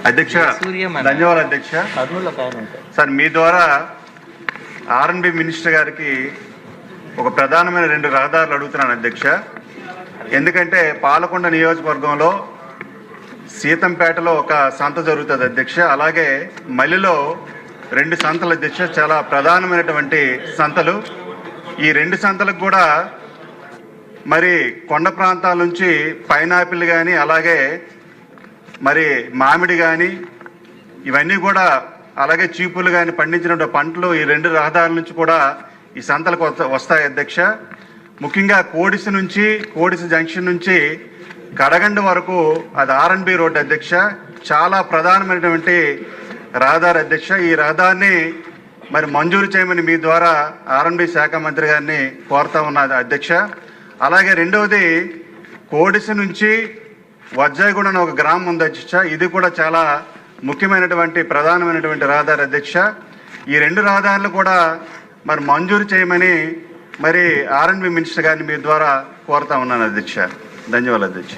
అధ్యక్ష, ధన్యవాదాలు అధ్యక్ష. సార్, మీ ద్వారా ఆర్ఎండ్బి మినిస్టర్ గారికి ఒక ప్రధానమైన 2 రహదారులు అడుగుతున్నాను అధ్యక్ష. ఎందుకంటే పాలకొండ నియోజకవర్గంలో సీతంపేటలో ఒక సంత జరుగుతుంది అధ్యక్ష, అలాగే మల్లిలో 2 సంతలు అధ్యక్ష, చాలా ప్రధానమైనటువంటి సంతలు. ఈ 2 సంతలకు కూడా మరి కొండ ప్రాంతాల నుంచి పైనాపిల్ కానీ అలాగే మరి మామిడి కానీ ఇవన్నీ కూడా అలాగే చీపులు కానీ పండించిన పంటలు ఈ 2 రహదారుల నుంచి కూడా ఈ సంతలకు వస్తాయి అధ్యక్ష. ముఖ్యంగా కోడిసి జంక్షన్ నుంచి కడగండి వరకు అది ఆర్ఎండ్బి రోడ్డు అధ్యక్ష, చాలా ప్రధానమైనటువంటి రహదారి అధ్యక్ష. ఈ రహదారిని మరి మంజూరు చేయమని మీ ద్వారా ఆర్ఎండ్బి శాఖ మంత్రి గారిని కోరుతా ఉన్నది అధ్యక్ష. అలాగే రెండవది కోడిసి నుంచి వజ్జాయిగూడ అని ఒక గ్రామం ఉంది అధ్యక్ష, ఇది కూడా చాలా ముఖ్యమైనటువంటి ప్రధానమైనటువంటి రహదారి అధ్యక్ష. ఈ 2 రహదారులు కూడా మరి మంజూరు చేయమని మరి ఆర్ఎండ్బి మినిస్టర్ గారిని మీ ద్వారా కోరుతా ఉన్నాను అధ్యక్ష. ధన్యవాదాలు అధ్యక్ష.